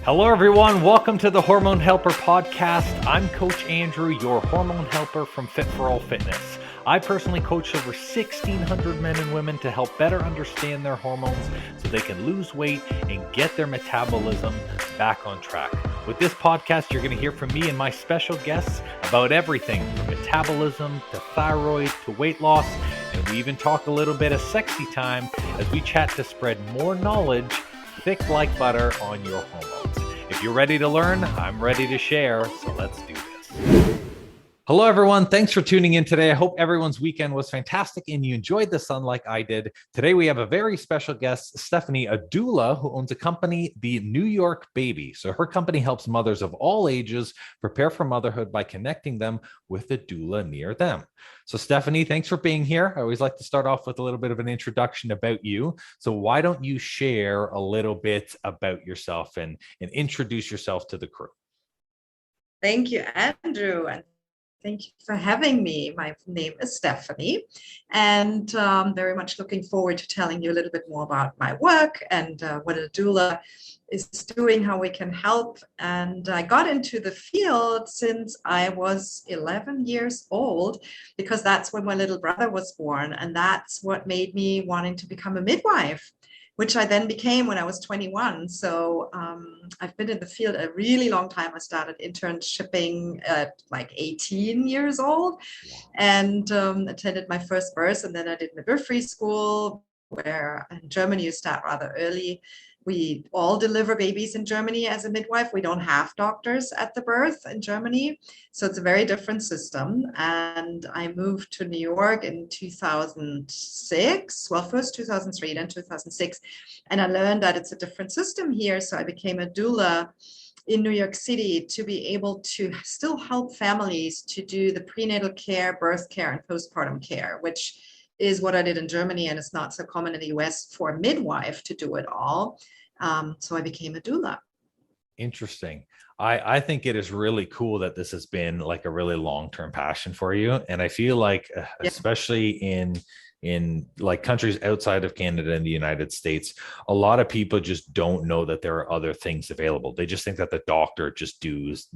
Hello, everyone. Welcome to the Hormone Helper podcast. I'm Coach Andrew, your hormone helper from Fit for All Fitness. I personally coach over 1,600 men and women to help better understand their hormones so they can lose weight and get their metabolism back on track. With this podcast, you're going to hear from me and my special guests about everything from metabolism to thyroid to weight loss. And we even talk a little bit of sexy time as we chat to spread more knowledge thick like butter on your hormones. If you're ready to learn, I'm ready to share, so let's do this. Hello, everyone. Thanks for tuning in today. I hope everyone's weekend was fantastic and you enjoyed the sun like I did. Today, we have a very special guest, Stephanie, a doula who owns a company, The New York Baby. So her company helps mothers of all ages prepare for motherhood by connecting them with a doula near them. So Stephanie, thanks for being here. I always like to start off with a little bit of an introduction about you. So why don't you share a little bit about yourself and introduce yourself to the crew? Thank you, Andrew. And thank you for having me. My name is Stephanie, and very much looking forward to telling you a little bit more about my work and what a doula is doing, how we can help. And I got into the field since I was 11 years old, because that's when my little brother was born. And that's what made me wanting to become a midwife, which I then became when I was 21. So I've been in the field a really long time. I started internshipping at like 18 years old and attended my first birth. And then I did midwifery school, where in Germany you start rather early. We all deliver babies in Germany as a midwife. We don't have doctors at the birth in Germany. So it's a very different system. And I moved to New York in 2006. Well, first 2003, then 2006. And I learned that it's a different system here. So I became a doula in New York City to be able to still help families to do the prenatal care, birth care, and postpartum care, which is what I did in Germany, and it's not so common in the US for a midwife to do it all. So I became a doula. Interesting. I think it is really cool that this has been like a really long-term passion for you. And I feel like, especially in like countries outside of Canada and the United States, a lot of people just don't know that there are other things available. They just think that the doctor just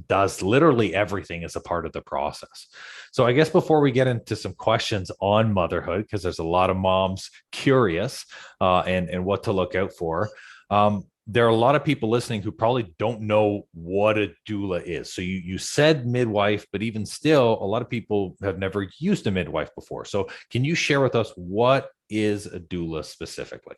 does literally everything as a part of the process. So I guess before we get into some questions on motherhood, because there's a lot of moms curious and what to look out for, there are a lot of people listening who probably don't know what a doula is. So you said midwife, but even still, a lot of people have never used a midwife before. So can you share with us what is a doula specifically?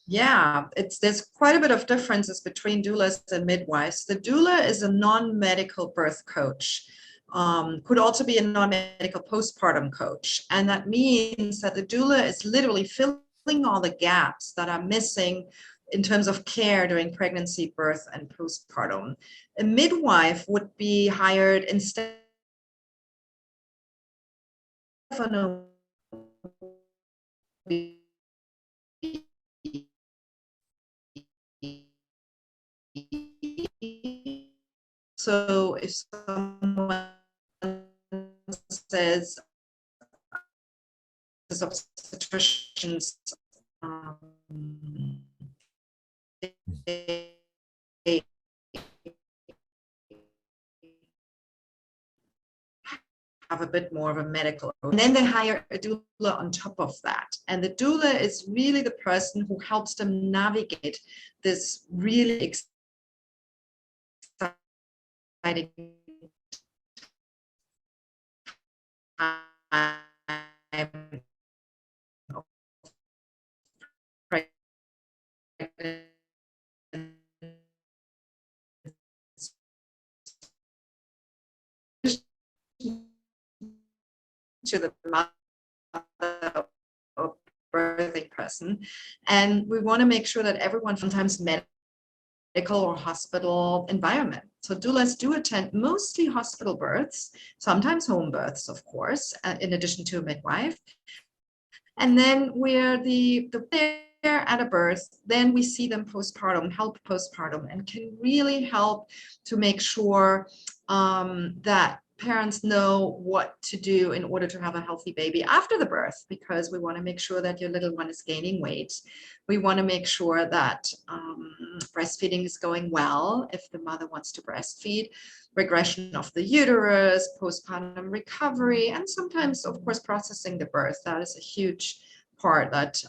Yeah, there's quite a bit of differences between doulas and midwives. The doula is a non-medical birth coach. Could also be a non-medical postpartum coach. And that means that the doula is literally filling all the gaps that are missing in terms of care during pregnancy, birth, and postpartum. A midwife would be hired instead of an so if someone says obstetricians they have a bit more of a medical, and then they hire a doula on top of that. And the doula is really the person who helps them navigate this really exciting time of pregnancy to the mother or birthing person. And we want to make sure that everyone, sometimes medical or hospital environment. So doulas do attend mostly hospital births, sometimes home births, of course, in addition to a midwife. And then we're the at a birth, then we see them postpartum, help postpartum, and can really help to make sure that parents know what to do in order to have a healthy baby after the birth, because we want to make sure that your little one is gaining weight. We want to make sure that breastfeeding is going well if the mother wants to breastfeed, regression of the uterus, postpartum recovery, and sometimes, of course, processing the birth. That is a huge part that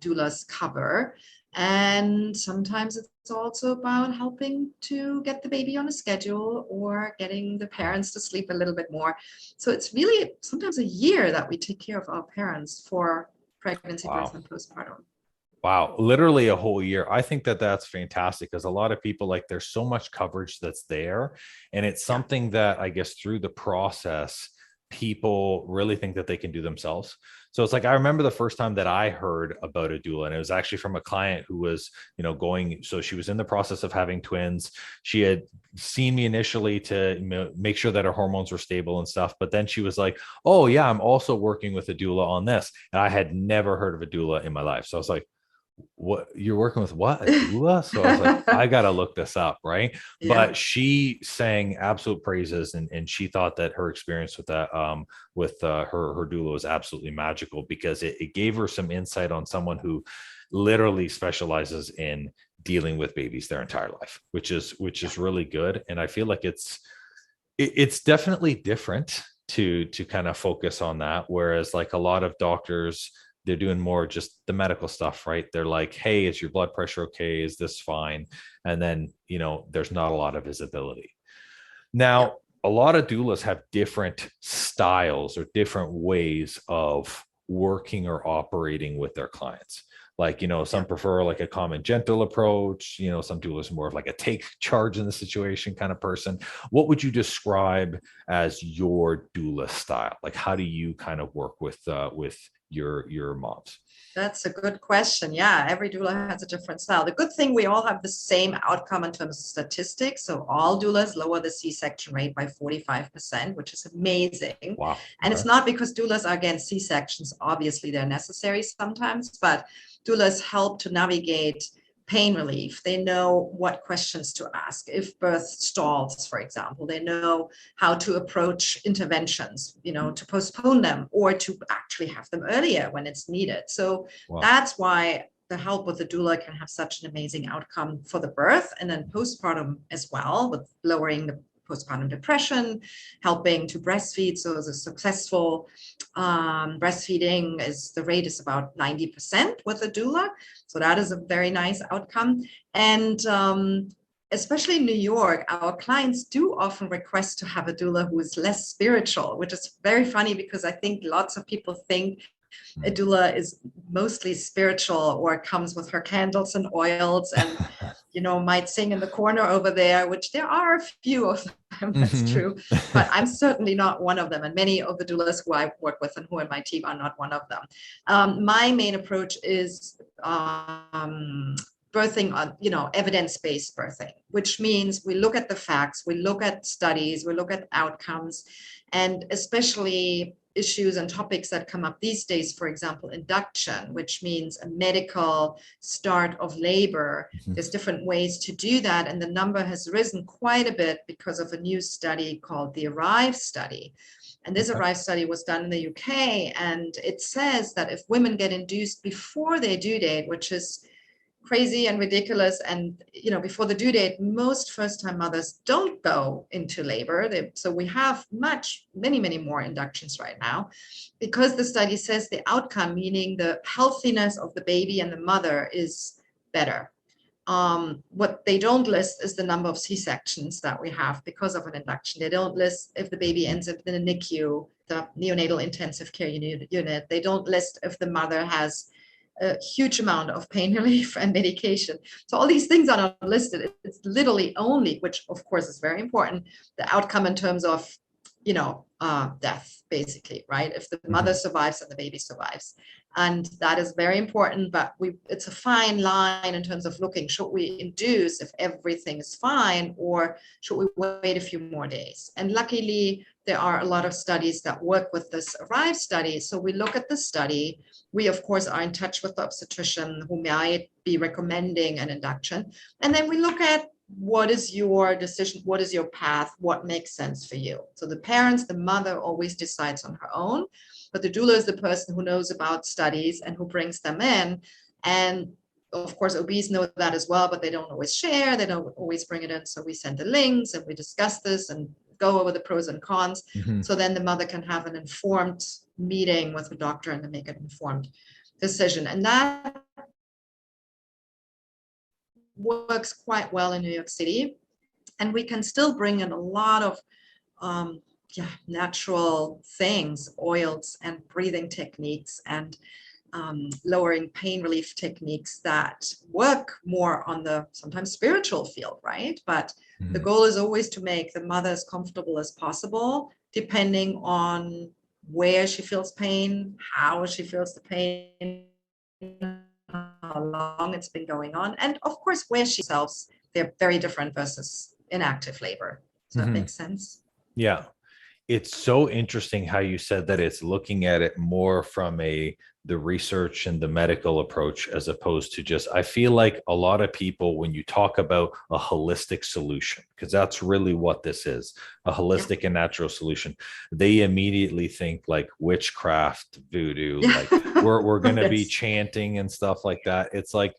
doulas cover. And sometimes it's also about helping to get the baby on a schedule or getting the parents to sleep a little bit more. So it's really sometimes a year that we take care of our parents for pregnancy, birth, and postpartum. Wow, literally a whole year. I think that that's fantastic, because a lot of people, like, there's so much coverage that's there, and it's something that I guess through the process, people really think that they can do themselves. So it's like, I remember the first time that I heard about a doula, and it was actually from a client who was, so she was in the process of having twins. She had seen me initially to make sure that her hormones were stable and stuff. But then she was like, oh yeah, I'm also working with a doula on this. And I had never heard of a doula in my life. So I was like, what, you're working with what, a doula? So I was like, I gotta look this up, right? Yeah. But she sang absolute praises, and she thought that her experience with that her doula was absolutely magical, because it gave her some insight on someone who literally specializes in dealing with babies their entire life, which is really good. And I feel like it's definitely different to kind of focus on that, whereas like a lot of doctors, they're doing more just the medical stuff, right? They're like, hey, is your blood pressure okay? Is this fine? And then, there's not a lot of visibility. Now, a lot of doulas have different styles or different ways of working or operating with their clients. Like, some prefer like a calm and gentle approach. Some doulas are more of like a take charge in the situation kind of person. What would you describe as your doula style? Like, how do you kind of work with your moms? That's a good question. Yeah, every doula has a different style. The good thing, we all have the same outcome in terms of statistics. So all doulas lower the C-section rate by 45%, which is amazing. Wow. And it's not because doulas are against C-sections. Obviously, they're necessary sometimes, but doulas help to navigate pain relief. They know what questions to ask. If birth stalls, for example, they know how to approach interventions, to postpone them or to actually have them earlier when it's needed. So that's why the help with the doula can have such an amazing outcome for the birth, and then postpartum as well, with lowering the postpartum depression, helping to breastfeed. So as a successful breastfeeding, the rate is about 90% with a doula. So that is a very nice outcome. And especially in New York, our clients do often request to have a doula who is less spiritual, which is very funny, because I think lots of people think a doula is mostly spiritual, or comes with her candles and oils and might sing in the corner over there, which there are a few of them, that's true, but I'm certainly not one of them, and many of the doulas who I work with and who are in my team are not one of them. My main approach is birthing on, evidence-based birthing, which means we look at the facts, we look at studies, we look at outcomes, and especially issues and topics that come up these days, for example, induction, which means a medical start of labor. There's different ways to do that, and the number has risen quite a bit because of a new study called the ARRIVE study. And this ARRIVE study was done in the UK, and it says that if women get induced before their due date, which is crazy and ridiculous, and before the due date, most first-time mothers don't go into labor. So we have many more inductions right now, because the study says the outcome, meaning the healthiness of the baby and the mother, is better. What they don't list is the number of C-sections that we have because of an induction. They don't list if the baby ends up in a NICU, the neonatal intensive care unit. They don't list if the mother has a huge amount of pain relief and medication. So all these things are not listed. It's literally only, which of course is very important, the outcome in terms of, death, basically, right? If the mother survives and the baby survives. And that is very important, but it's a fine line in terms of looking, should we induce if everything is fine, or should we wait a few more days? And luckily, there are a lot of studies that work with this ARRIVE study. So we look at the study. We, of course, are in touch with the obstetrician who might be recommending an induction. And then we look at what is your decision? What is your path? What makes sense for you? So the parents, the mother always decides on her own, but the doula is the person who knows about studies and who brings them in. And of course, OBs know that as well, but they don't always share. They don't always bring it in. So we send the links and we discuss this and go over the pros and cons. Mm-hmm. So then the mother can have an informed meeting with the doctor and then make an informed decision. And that works quite well in New York City. And we can still bring in a lot of natural things, oils and breathing techniques and lowering pain relief techniques that work more on the sometimes spiritual field, right? But the goal is always to make the mother as comfortable as possible, depending on where she feels pain, how she feels the pain, how long it's been going on, and of course where she selves. They're very different versus inactive labor. Does that make sense? Yeah. It's so interesting how you said that it's looking at it more from the research and the medical approach, as opposed to just, I feel like a lot of people, when you talk about a holistic solution, because that's really what this is, a holistic and natural solution, they immediately think like witchcraft, voodoo, like we're going to be chanting and stuff like that. It's like,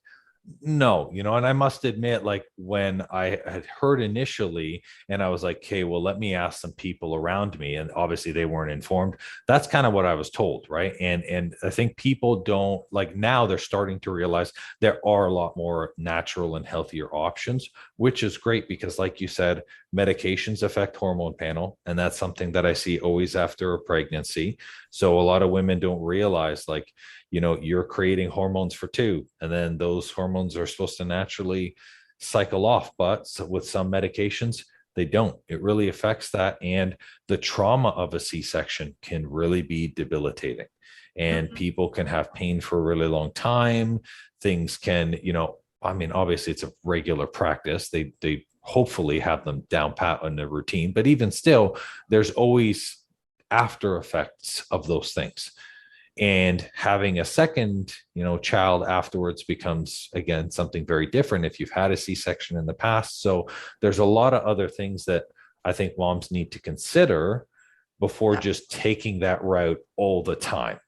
no, and I must admit, like when I had heard initially and I was like, okay, well, let me ask some people around me. And obviously they weren't informed. That's kind of what I was told. Right. And I think people don't like, now they're starting to realize there are a lot more natural and healthier options, which is great because like you said, medications affect hormone panel. And that's something that I see always after a pregnancy. So a lot of women don't realize like, you're creating hormones for two, and then those hormones are supposed to naturally cycle off. But with some medications, they don't. It really affects that. And the trauma of a C-section can really be debilitating. And people can have pain for a really long time. Things can, obviously it's a regular practice. They hopefully have them down pat on the routine. But even still, there's always after effects of those things. And having a second, child afterwards becomes, again, something very different if you've had a C-section in the past. So there's a lot of other things that I think moms need to consider before just taking that route all the time.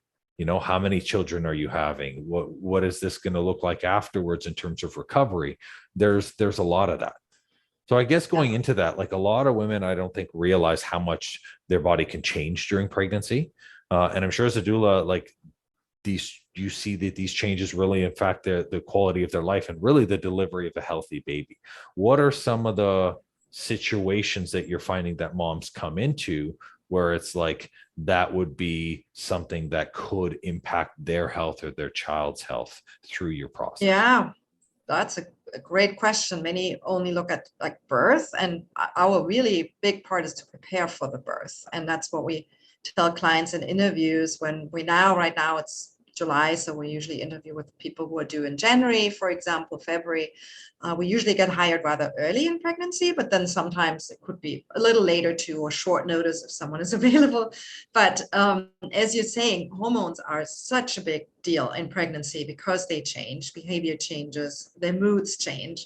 How many children are you having? What is this going to look like afterwards in terms of recovery? There's a lot of that. So I guess going into that, like a lot of women, I don't think realize how much their body can change during pregnancy. And I'm sure as a doula, like you see that these changes really impact the quality of their life and really the delivery of a healthy baby. What are some of the situations that you're finding that moms come into where it's like that would be something that could impact their health or their child's health through your process? Yeah, that's a great question. Many only look at like birth, and our really big part is to prepare for the birth. And that's what we tell clients in interviews when right now it's July, so we usually interview with people who are due in January, for example, February. We usually get hired rather early in pregnancy, but then sometimes it could be a little later too, or short notice if someone is available. But as you're saying, hormones are such a big deal in pregnancy because they change, behavior changes, their moods change.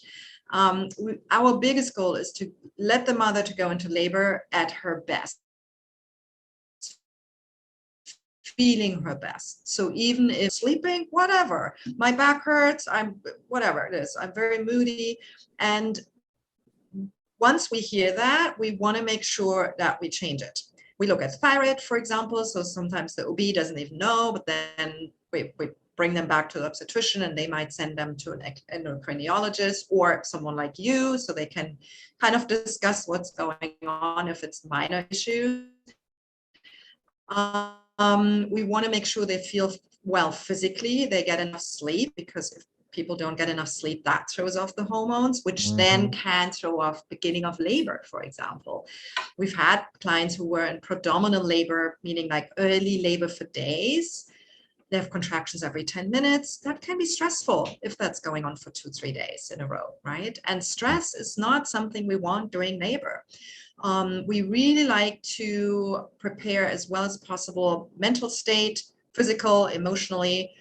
Our biggest goal is to let the mother to go into labor at her best, feeling her best. So even if sleeping, whatever, my back hurts, whatever it is, I'm very moody. And once we hear that, we want to make sure that we change it. We look at thyroid, for example. So sometimes the OB doesn't even know, but then we bring them back to the obstetrician and they might send them to an endocrinologist or someone like you, so they can kind of discuss what's going on if it's minor issues. We want to make sure they feel well physically, they get enough sleep, because if people don't get enough sleep, that throws off the hormones, which then can throw off beginning of labor, for example. We've had clients who were in predominant labor, meaning like early labor for days. They have contractions every 10 minutes. That can be stressful if that's going on for 2-3 days in a row, right? And stress is not something we want during labor. We really like to prepare as well as possible, mental state, physical, emotionally,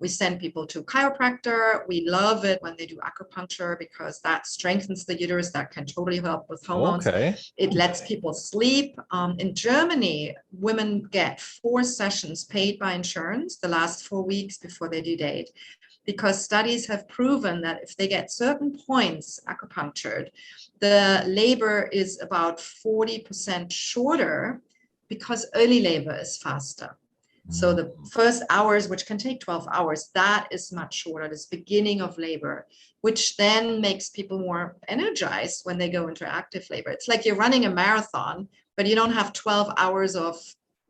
We send people to chiropractor. We love it when they do acupuncture because that strengthens the uterus. That can totally help with hormones. Okay. It lets people sleep. In Germany, women get 4 sessions paid by insurance the last 4 weeks before their due date, because studies have proven that if they get certain points acupunctured, the labor is about 40% shorter because early labor is faster. So the first hours, which can take 12 hours, that is much shorter, this beginning of labor, which then makes people more energized when they go into active labor. It's like you're running a marathon, but you don't have 12 hours of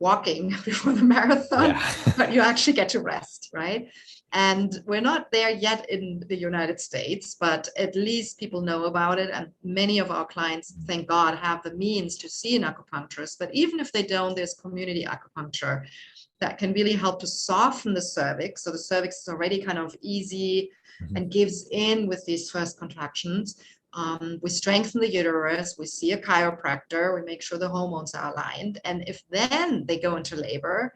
walking before the marathon, but you actually get to rest, right? And we're not there yet in the United States, but at least people know about it. And many of our clients, thank God, have the means to see an acupuncturist. But even if they don't, there's community acupuncture that can really help to soften the cervix. So the cervix is already kind of easy and gives in with these first contractions. We strengthen the uterus, we see a chiropractor, we make sure the hormones are aligned. And if then they go into labor,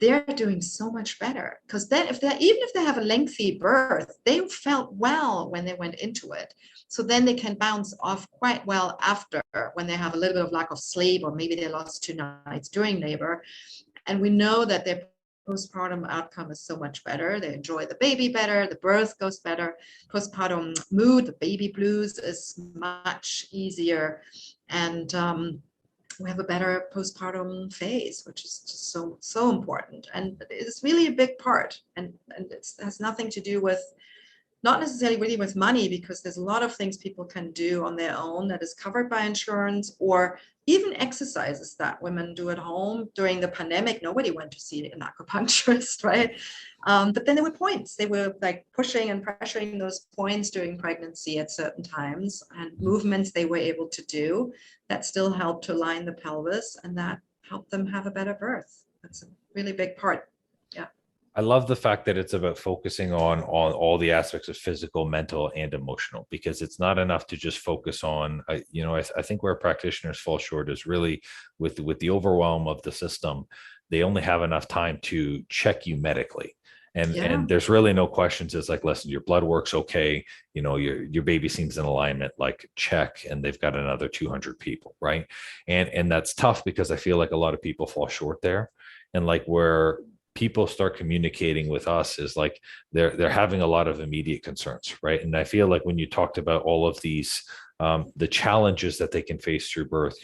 they're doing so much better, because then even if they have a lengthy birth, they felt well when they went into it. So then they can bounce off quite well after, when they have a little bit of lack of sleep, or maybe they lost 2 nights during labor. And we know that their postpartum outcome is so much better. They enjoy the baby better, the birth goes better, postpartum mood, the baby blues is much easier. And we have a better postpartum phase, which is just so important. And it's really a big part. And it has nothing to do with, not necessarily really with money, because there's a lot of things people can do on their own that is covered by insurance, or even exercises that women do at home. During the pandemic, nobody went to see an acupuncturist, right? But then there were points. They were like pushing and pressuring those points during pregnancy at certain times, and movements they were able to do that still helped to line the pelvis, and that helped them have a better birth. That's a really big part. Yeah. I love the fact that it's about focusing on all the aspects of physical, mental, and emotional, because it's not enough to just focus on, I think where practitioners fall short is really with the overwhelm of the system. They only have enough time to check you medically. And there's really no questions. It's like, listen, your blood work's okay. Your baby seems in alignment, like check. And they've got another 200 people. Right. And that's tough, because I feel like a lot of people fall short there. And like where people start communicating with us is like they're having a lot of immediate concerns, right? And I feel like when you talked about all of these the challenges that they can face through birth,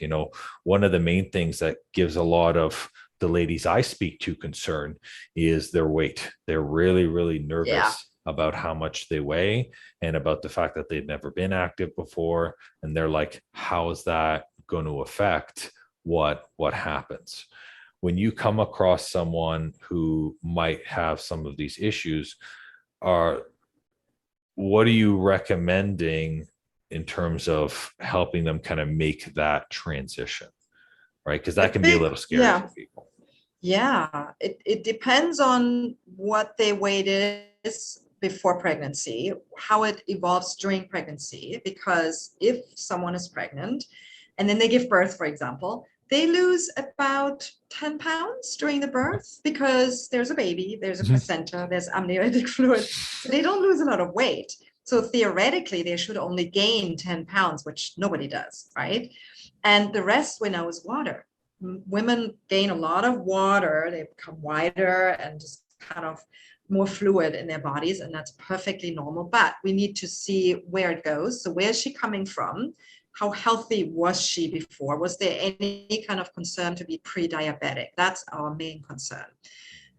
one of the main things that gives a lot of the ladies I speak to concern is their weight. They're really, really nervous about how much they weigh, and about the fact that they've never been active before, and they're like, how is that going to affect what happens? When you come across someone who might have some of these issues, what are you recommending in terms of helping them kind of make that transition, right? Because that can be a little scary for people. Yeah, it depends on what their weight is before pregnancy, how it evolves during pregnancy, because if someone is pregnant and then they give birth, for example, they lose about 10 pounds during the birth, because there's a baby, there's a placenta, there's amniotic fluid. So they don't lose a lot of weight. So theoretically, they should only gain 10 pounds, which nobody does, right? And the rest we know is water. Women gain a lot of water. They become wider and just kind of more fluid in their bodies, and that's perfectly normal. But we need to see where it goes. So where is she coming from? How healthy was she before? Was there any kind of concern to be pre-diabetic? That's our main concern.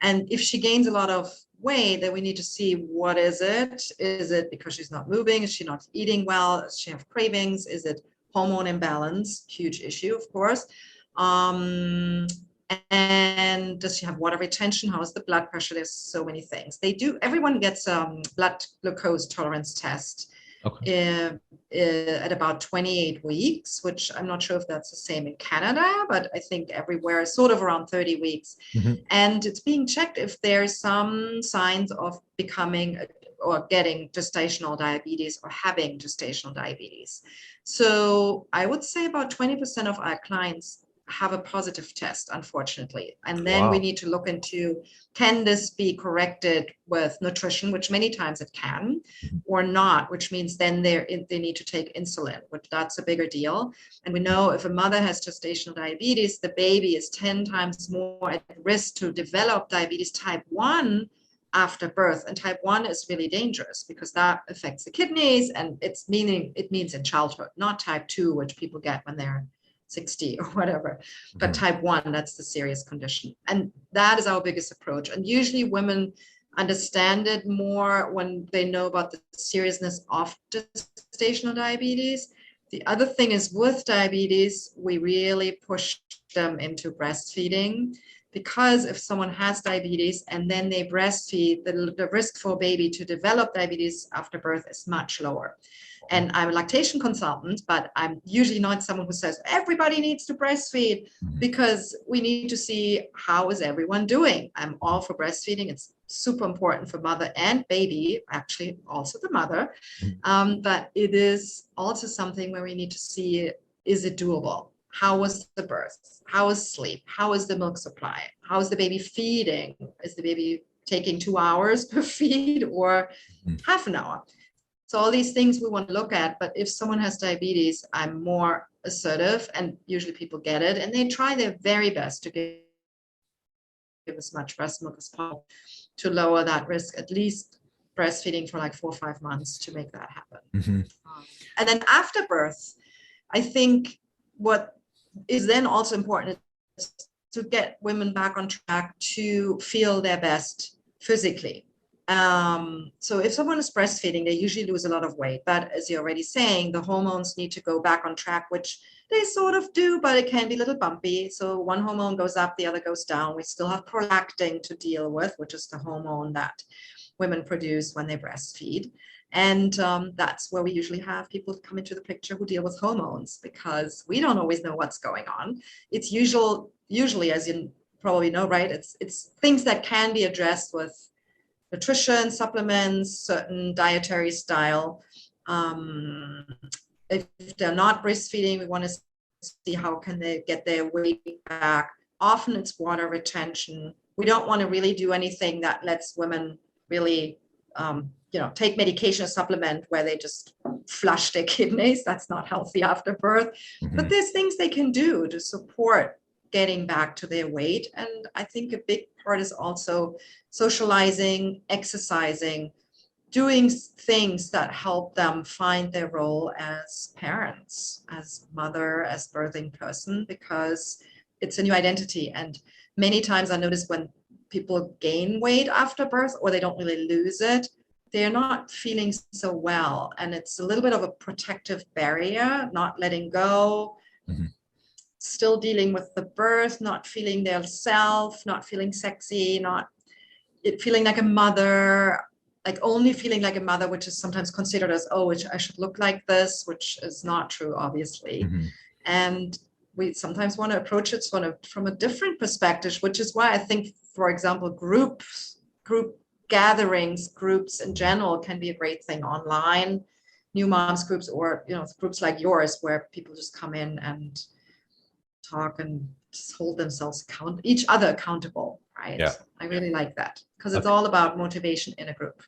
And if she gains a lot of weight, then we need to see, what is it? Is it because she's not moving? Is she not eating well? Does she have cravings? Is it hormone imbalance? Huge issue, of course. And does she have water retention? How is the blood pressure? There's so many things. Everyone gets a blood glucose tolerance test at about 28 weeks, which I'm not sure if that's the same in Canada, but I think everywhere is sort of around 30 weeks. And it's being checked if there's some signs of becoming or getting gestational diabetes or having gestational diabetes. So I would say about 20% of our clients have a positive test, unfortunately. And then we Wow. need to look into, can this be corrected with nutrition, which many times it can, or not, which means then they need to take insulin, which that's a bigger deal. And we know if a mother has gestational diabetes, the baby is 10 times more at risk to develop diabetes type 1 after birth. And type 1 is really dangerous because that affects the kidneys, and it means in childhood, not type 2, which people get when they're 60 or whatever. But type 1, that's the serious condition. And that is our biggest approach. And usually women understand it more when they know about the seriousness of gestational diabetes. The other thing is, with diabetes, we really push them into breastfeeding, because if someone has diabetes and then they breastfeed, the risk for a baby to develop diabetes after birth is much lower. And I'm a lactation consultant, but I'm usually not someone who says everybody needs to breastfeed, because we need to see how is everyone doing. I'm all for breastfeeding. It's super important for mother and baby, actually also the mother. But it is also something where we need to see, is it doable? How was the birth? How is sleep? How is the milk supply? How is the baby feeding? Is the baby taking 2 hours per feed or half an hour? So all these things we want to look at. But if someone has diabetes, I'm more assertive, and usually people get it and they try their very best to give as much breast milk as possible to lower that risk, at least breastfeeding for like 4 or 5 months to make that happen. And then after birth, I think what is then also important is to get women back on track to feel their best physically. So if someone is breastfeeding, they usually lose a lot of weight. But as you're already saying, the hormones need to go back on track, which they sort of do, but it can be a little bumpy. So one hormone goes up, the other goes down. We still have prolactin to deal with, which is the hormone that women produce when they breastfeed. And that's where we usually have people come into the picture who deal with hormones, because we don't always know what's going on. It's usually, as you probably know, right, it's things that can be addressed with nutrition, supplements, certain dietary style. If they're not breastfeeding, we want to see how can they get their weight back. Often it's water retention. We don't want to really do anything that lets women really take medication or supplement where they just flush their kidneys. That's not healthy after birth. But there's things they can do to support getting back to their weight. And I think a big part is also socializing, exercising, doing things that help them find their role as parents, as mother, as birthing person, because it's a new identity. And many times I notice when people gain weight after birth, or they don't really lose it, they're not feeling so well. And it's a little bit of a protective barrier, not letting go, still dealing with the birth, not feeling their self, not feeling sexy, not feeling like a mother, like only feeling like a mother, which is sometimes considered as, oh, I should look like this, which is not true, obviously. And we sometimes want to approach it from a different perspective, which is why I think, for example, group gatherings, groups in general can be a great thing online, new moms groups, or groups like yours where people just come in and talk and just hold themselves each other accountable, right? Yeah. I really like that, because it's all about motivation in a group.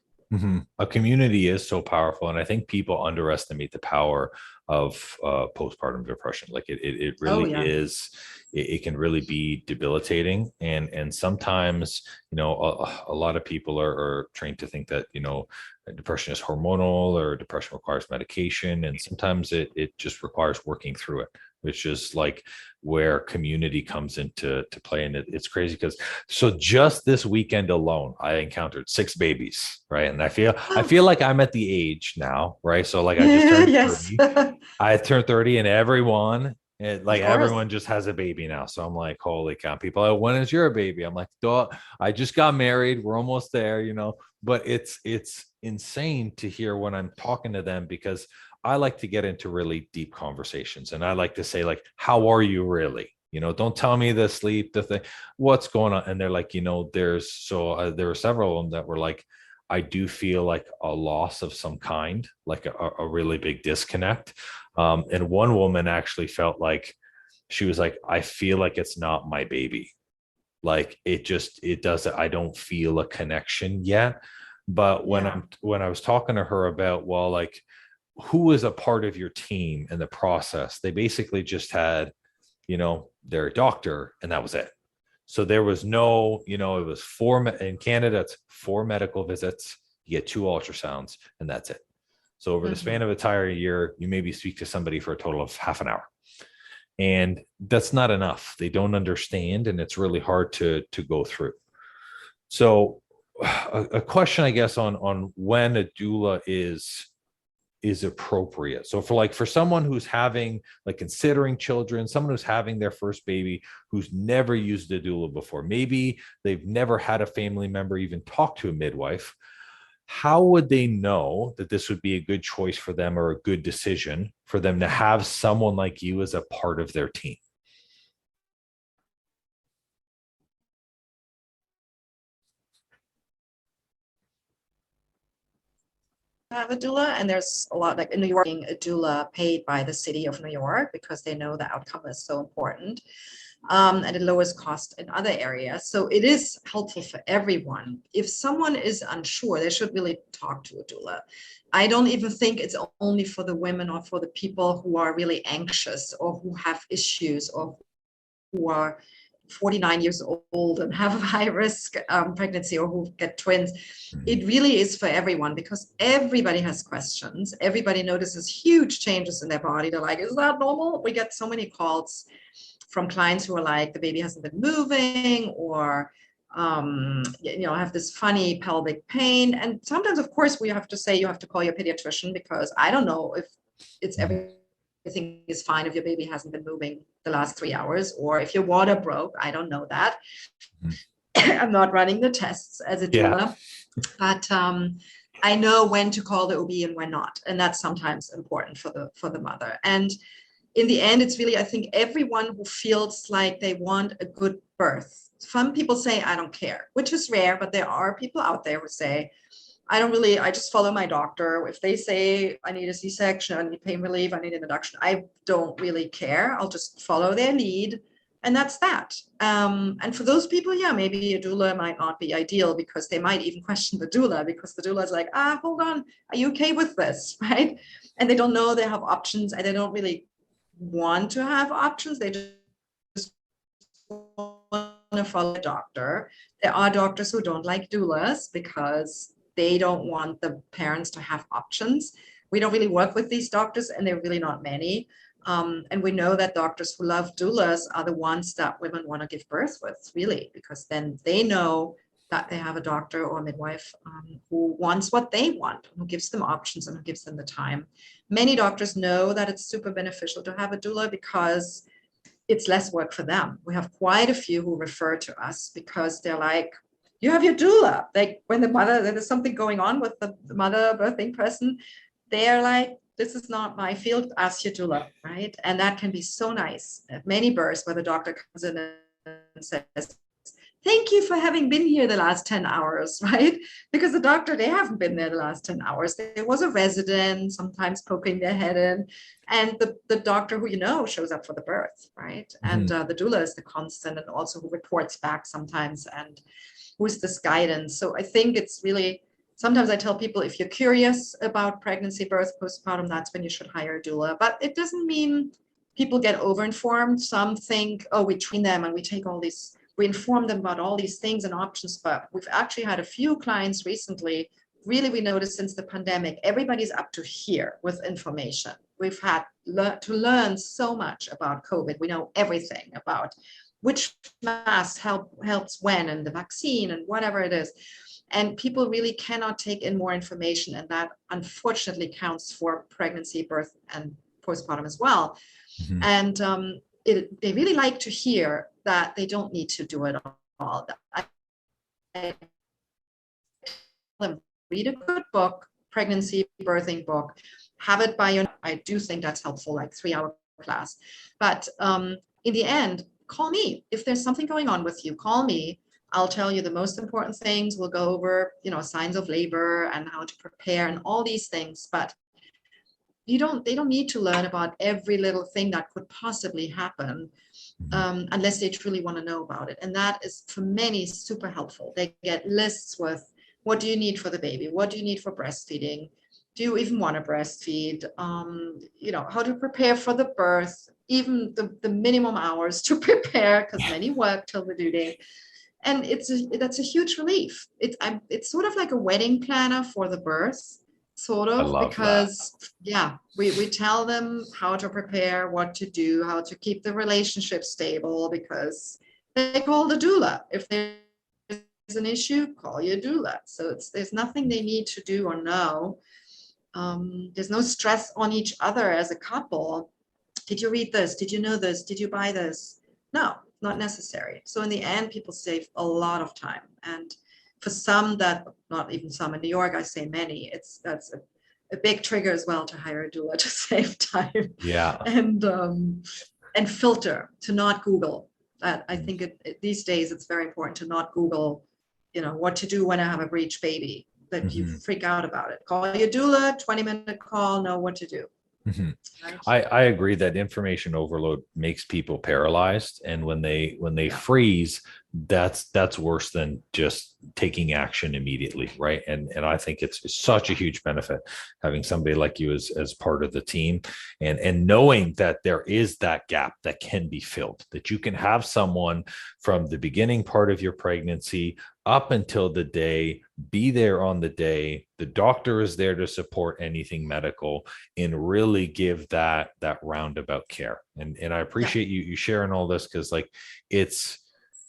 A community is so powerful, and I think people underestimate the power of postpartum depression. Like it really is. It can really be debilitating, and sometimes a lot of people are trained to think that depression is hormonal, or depression requires medication, and sometimes it just requires working through it, which is like where community comes into play. And it's crazy because just this weekend alone, I encountered 6 babies, right? And I feel like I'm at the age now, right? So like I just turned 30. I turned 30, and everyone just has a baby now. So I'm like, holy cow, people are, when is your baby? I'm like, duh, I just got married. We're almost there, but it's insane to hear when I'm talking to them, because I like to get into really deep conversations, and I like to say, like, how are you really? Don't tell me the sleep, the thing, what's going on. And they're like, there were several of them that were like, I do feel like a loss of some kind, like a really big disconnect. And one woman actually felt like she was like, I feel like it's not my baby. Like it doesn't, I don't feel a connection yet. But Yeah. when I was talking to her about, well, like, who is a part of your team in the process, they basically just had, their doctor, and that was it. So there was no, it was in Canada, it's 4 medical visits, you get 2 ultrasounds, and that's it. So over the span of an entire year, you maybe speak to somebody for a total of half an hour. And that's not enough. They don't understand, and it's really hard to go through. So a question, I guess, on when a doula is appropriate. So for someone who's having, like, considering children, someone who's having their first baby, who's never used a doula before, maybe they've never had a family member even talk to a midwife, how would they know that this would be a good choice for them, or a good decision for them to have someone like you as a part of their team? Have a doula, and there's a lot, like in New York, being a doula paid by the city of New York because they know the outcome is so important, and it lowers cost in other areas. So it is helpful for everyone. If someone is unsure, they should really talk to a doula. I don't even think it's only for the women or for the people who are really anxious or who have issues or who are 49 years old and have a high risk pregnancy, or who get twins. It really is for everyone, because everybody has questions. Everybody notices huge changes in their body. They're like, is that normal? We get so many calls from clients who are like, the baby hasn't been moving, or have this funny pelvic pain. And sometimes, of course, we have to say, you have to call your pediatrician, because I don't know if it's everything is fine if your baby hasn't been moving the last 3 hours, or if your water broke. I don't know that. I'm not running the tests as a doula, but I know when to call the OB and when not, and that's sometimes important for the mother. And in the end, it's really, I think, everyone who feels like they want a good birth. Some people say, I don't care, which is rare, but there are people out there who say, I just follow my doctor. If they say I need a C-section, I need pain relief, I need an induction, I don't really care. I'll just follow their lead. And that's that. And for those people, yeah, maybe a doula might not be ideal, because they might even question the doula, because the doula is like, hold on, are you okay with this, right? And they don't know they have options, and they don't really want to have options. They just want to follow a doctor. There are doctors who don't like doulas because they don't want the parents to have options. We don't really work with these doctors, and they're really not many. And we know that doctors who love doulas are the ones that women want to give birth with, really, because then they know that they have a doctor or a midwife who wants what they want, who gives them options and who gives them the time. Many doctors know that it's super beneficial to have a doula because it's less work for them. We have quite a few who refer to us because they're like, you have your doula. Like when there's something going on with the mother birthing person, they're like, this is not my field, ask your doula, right? And that can be so nice. At many births where the doctor comes in and says, thank you for having been here the last 10 hours, right? Because the doctor, they haven't been there the last 10 hours. There was a resident sometimes poking their head in, and the doctor who shows up for the birth, right? And the doula is the constant, and also who reports back sometimes, and who's this guidance. So I think it's really, sometimes I tell people, if you're curious about pregnancy, birth, postpartum, that's when you should hire a doula. But it doesn't mean people get overinformed. Some think, oh, we train them and we inform them about all these things and options. But we've actually had a few clients recently. Really, we noticed since the pandemic, everybody's up to here with information. We've had to learn so much about COVID. We know everything about which mask helps when, and the vaccine and whatever it is. And people really cannot take in more information. And that unfortunately counts for pregnancy, birth, and postpartum as well. And they really like to hear that they don't need to do it all. I tell them, read a good book, pregnancy, birthing book, have it by your, I do think that's helpful, like 3-hour class. But in the end, call me. If there's something going on with you, call me. I'll tell you the most important things. We'll go over, signs of labor and how to prepare and all these things. But they don't need to learn about every little thing that could possibly happen, unless they truly want to know about it. And that is for many super helpful. They get lists with, what do you need for the baby? What do you need for breastfeeding? Do you even want to breastfeed? How to prepare for the birth, even the minimum hours to prepare, because many work till the due date. And that's a huge relief. It's sort of like a wedding planner for the birth, sort I of, love that. because we tell them how to prepare, what to do, how to keep the relationship stable, because they call the doula. If there's an issue, call your doula. So there's nothing they need to do or know. There's no stress on each other as a couple. Did you read this? Did you know this? Did you buy this? No, not necessary. So in the end, people save a lot of time. And for some, that not even some in New York, I say many, that's a big trigger as well to hire a doula to save time. Yeah. And filter, to not Google. I think these days it's very important to not Google, what to do when I have a breech baby, that you freak out about it. Call your doula, 20-minute call, know what to do. Right? I agree that information overload makes people paralyzed, and when they freeze, that's worse than just taking action immediately, right? And I think it's such a huge benefit having somebody like you as part of the team, and knowing that there is that gap that can be filled, that you can have someone from the beginning part of your pregnancy up until the day, be there on the day. The doctor is there to support anything medical and really give that roundabout care. And I appreciate you sharing all this, because like it's,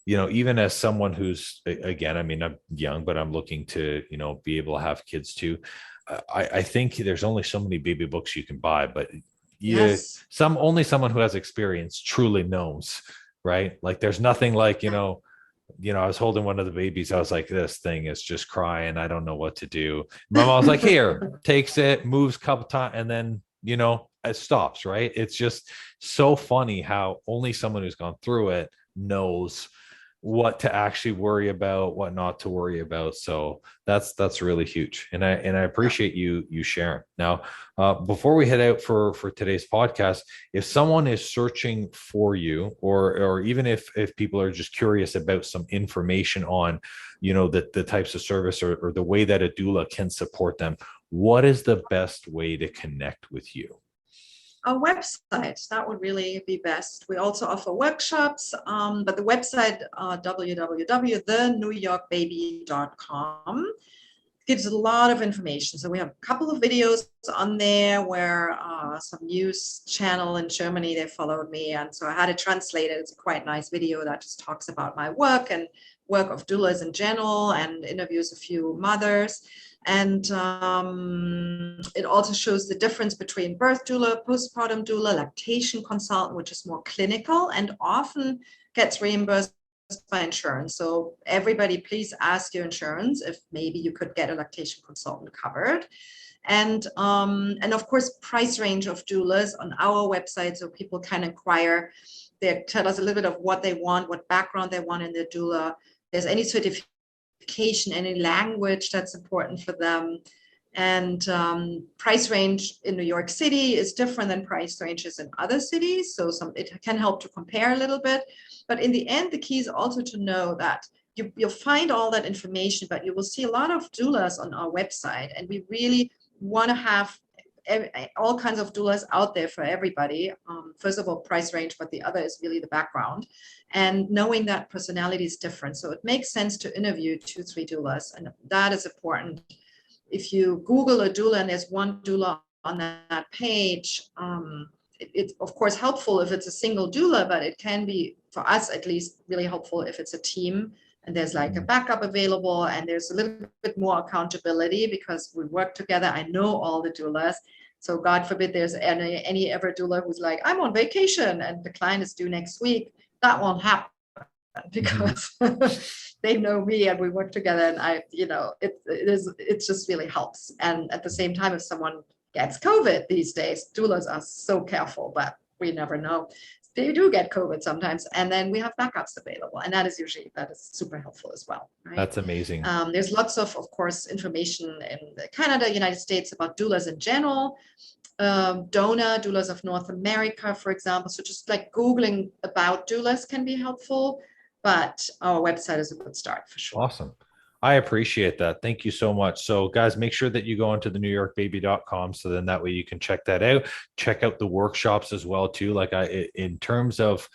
even as someone who's, again, I mean, I'm young, but I'm looking to, be able to have kids too. I think there's only so many baby books you can buy, but only someone who has experience truly knows, right? Like there's nothing like, I was holding one of the babies. I was like, this thing is just crying. I don't know what to do. My mom was like, here, takes it, moves a couple times, and then, it stops, right? It's just so funny how only someone who's gone through it knows what to actually worry about, what not to worry about. So that's really huge. And I appreciate you sharing. Now, before we head out for today's podcast, if someone is searching for you, or even if people are just curious about some information on, the types of service or the way that a doula can support them, what is the best way to connect with you? Our website, that would really be best. We also offer workshops, but the website, www.thenewyorkbaby.com, gives a lot of information. So we have a couple of videos on there where some news channel in Germany, they followed me. And so I had it translated. It's a quite nice video that just talks about my work and work of doulas in general, and interviews a few mothers. And it also shows the difference between birth doula, postpartum doula, lactation consultant, which is more clinical and often gets reimbursed by insurance. So everybody, please ask your insurance if maybe you could get a lactation consultant covered. And of course, price range of doulas on our website, so people can inquire. They tell us a little bit of what they want, what background they want in their doula. If there's any certification, any language that's important for them. And price range in New York City is different than price ranges in other cities. So it can help to compare a little bit. But in the end, the key is also to know that you'll find all that information, but you will see a lot of doulas on our website. And we really want to have all kinds of doulas out there for everybody. First of all, price range, but the other is really the background. And knowing that personality is different. So it makes sense to interview 2-3 doulas. And that is important. If you Google a doula and there's one doula on that page, it's of course helpful if it's a single doula, but it can be, for us at least, really helpful if it's a team and there's like a backup available, and there's a little bit more accountability because we work together. I know all the doulas. So God forbid there's any ever doula who's like, I'm on vacation and the client is due next week. That won't happen because they know me and we work together, and it just really helps. And at the same time, if someone gets COVID these days, doulas are so careful, but we never know. They do get COVID sometimes, and then we have backups available, and that is super helpful as well. Right? That's amazing. There's lots of course, information in Canada, United States about doulas in general. Doulas of North America, for example. So just like Googling about doulas can be helpful, but our website is a good start for sure. Awesome. I appreciate that. Thank you so much. So guys, make sure that you go onto thenewyorkbaby.com. So then that way you can check that out. Check out the workshops as well too. Like in terms of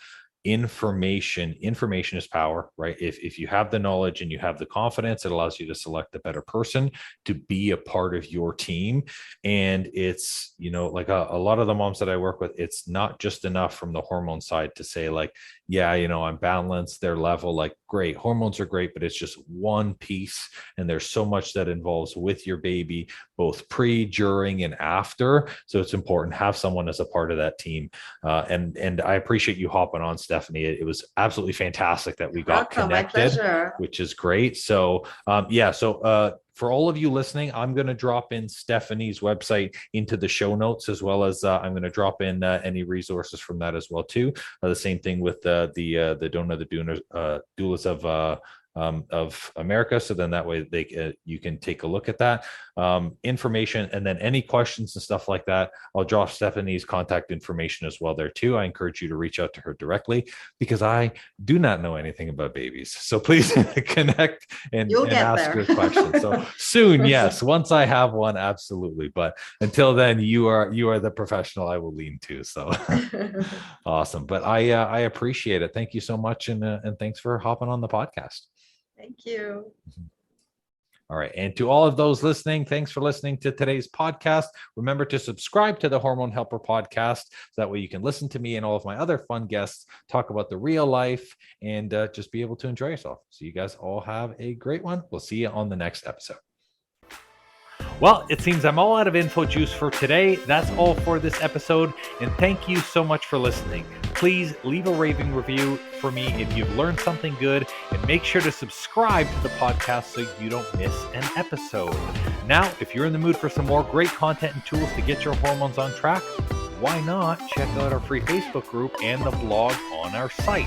information is power, right? If you have the knowledge and you have the confidence, it allows you to select the better person to be a part of your team. And it's, like a lot of the moms that I work with, it's not just enough from the hormone side to say like, yeah, I'm balanced, their level, like great, hormones are great, but it's just one piece. And there's so much that involves with your baby, both pre, during, and after. So it's important to have someone as a part of that team. And I appreciate you hopping on, Stephanie. It was absolutely fantastic that we got connected, which is great. So for all of you listening, I'm going to drop in Stephanie's website into the show notes, as well as I'm going to drop in any resources from that as well too. The same thing with the Doulas of America. So then that way you can take a look at that information, and then any questions and stuff like that, I'll drop Stephanie's contact information as well there too. I encourage you to reach out to her directly, because I do not know anything about babies. So please connect and ask your questions. So soon, yes, once I have one, absolutely. But until then, you are the professional I will lean to. So awesome. But I appreciate it. Thank you so much, and thanks for hopping on the podcast. Thank you. All right. And to all of those listening, thanks for listening to today's podcast. Remember to subscribe to the Hormone Helper podcast. So that way you can listen to me and all of my other fun guests talk about the real life and just be able to enjoy yourself. So you guys all have a great one. We'll see you on the next episode. Well, it seems I'm all out of info juice for today. That's all for this episode. And thank you so much for listening. Please leave a raving review for me if you've learned something good, and make sure to subscribe to the podcast so you don't miss an episode. Now, if you're in the mood for some more great content and tools to get your hormones on track, why not check out our free Facebook group and the blog on our site.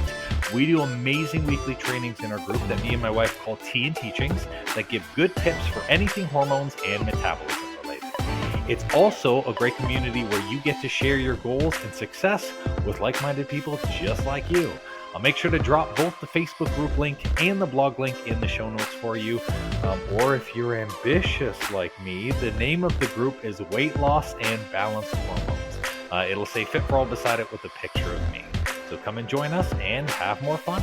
We do amazing weekly trainings in our group that me and my wife call Tea and Teachings, that give good tips for anything hormones and metabolism related. It's also a great community where you get to share your goals and success with like-minded people just like you. I'll make sure to drop both the Facebook group link and the blog link in the show notes for you. Or if you're ambitious like me, the name of the group is Weight Loss and Balanced Hormones. It'll say Fit for All beside it with a picture of me. So come and join us and have more fun.